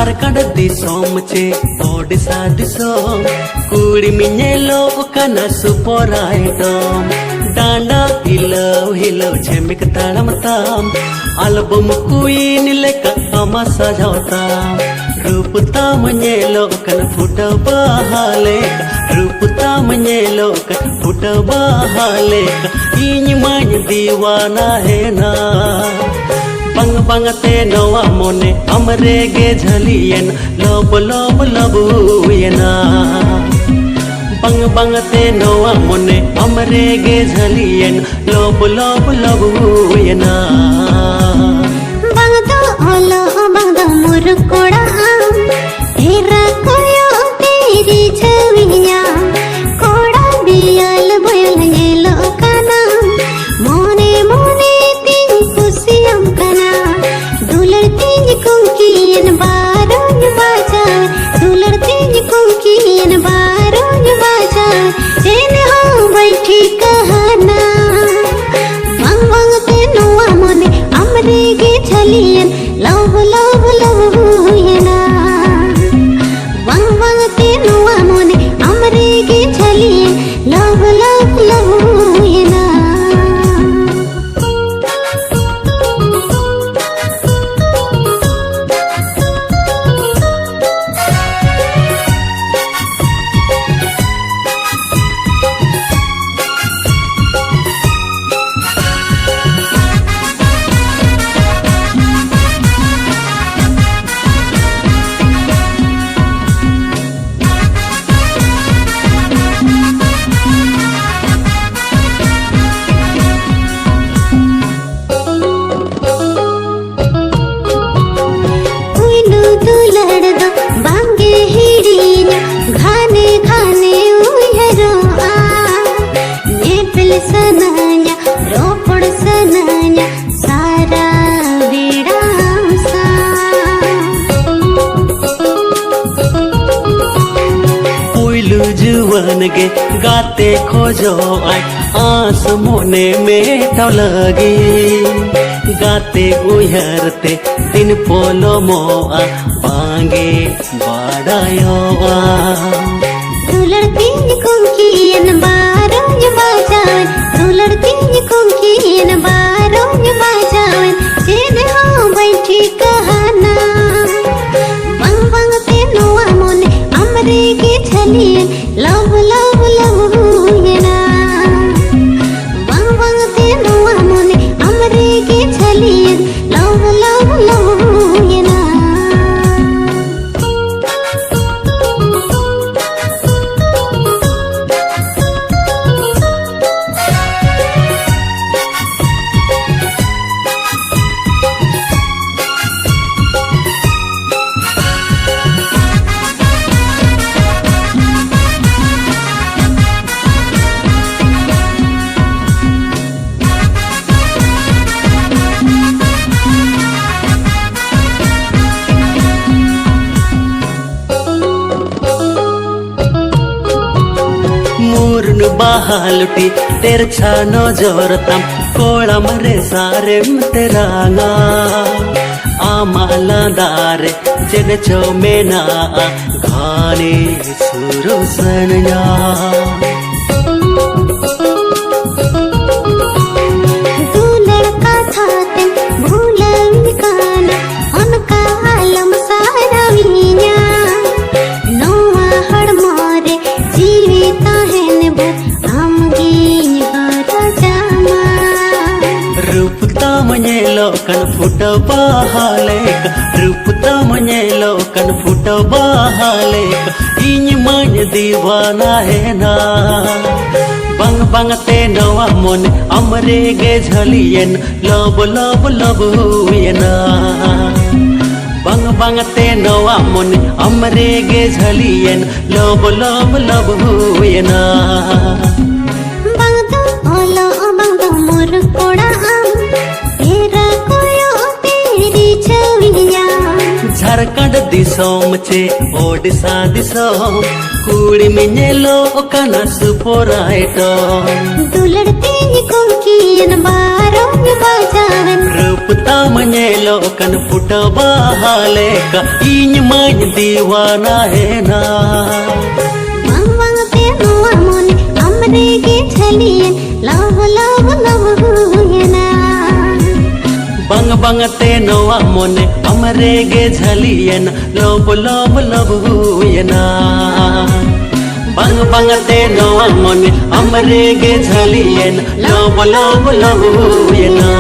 झारखंड दिसोम चे ओडिशा दिसोम कुड़ी मिनेलो कना सुपराइटम डांडा हिलव हिलव झेमिक ताड़म ताम एल्बम क्वीन लेका अमा सजावताम रूप ताम नेलो कन फुट बहाले रूप ताम नेलो कन फुट बहाले इन माय दीवाना है ना बंग बंग ते नवा मोने अमरे गे झलियन लब लब लबुयना बंग बंग ते नवा मोने अमरे गे झलियन लब लब लबुयना बंग तो ओलो बंग तो मुरकोड़ा तेरा कोयो तेरी छविया कोड़ा बियल बयल येलो काना मोने मोने तीन खुशियम काना दुलर तीन कुंकियन बारों बाजा दुलर तीन कुंकियन बारों बाजा जेन हो बैठी कहना बंग बंग ते नवा मोने अमरे गे झलियन लव लव लव हुयना बंग बंग ते नवा मोने अमरे गे झलियन लव लव लव हुयना सनाया रोपड़ सनाया सारा बेड़ा सा पुइलु जुवन गे गाते खोजो आय आस मोने में तो लगी गाते उयरते दिन पोलो मोआ बांगे बाड़ायो दुलर तीन कुंकियन बारों बाजावन दुलर तीन कुंकियन बारों बाजावन जेन हो बैठी कहना बंग बंग ते नवा मोने अमरे गे झलियन लव लव लव हुयना बंग बंग ते नवा मोने अमरे गे झलियन लव लव लव हुयना बहालुटी तेरछा नजरतम कोड़ा मरे सारे तेरांगा आमाला दारे जन चो मेना घाने सुरो सनया तू लड़का था ते भूलन काना उनका आलम सारा विन्या नौवा हड़ मारे जीविता है ने कन फुट बहालेक रूप तमनेलो कन फुट बहालेक इन मन दीवाना है ना बंग बंग ते नवा मोने अमरे गे झलियन लब लब लब हुयना बंग बंग ते नवा मोने अमरे गे झलियन लब लब लब हुयना बंग तो ओलो बंग तो मोर कोड़ा तेरा कोयो तेरी छविया झारखंड दिसोम चे ओडिशा दिसोम कुड़ी में नेलो कना सुपोराइटो दुलड़ती कुंकियन बारों में बाजावन रूप ताम नेलो कन फुटो बहाले का इन मन दीवाना है ना वंग वंग ते नुआ मोने हमरे के छलियन लव लव लव हुयना बंग बंग ते नवा मोने हमरे गे झलियन लोब लोब लब हुयना बंग बंग ते नवा मोने हमरे गे झलियन लोब लोब लब हुयना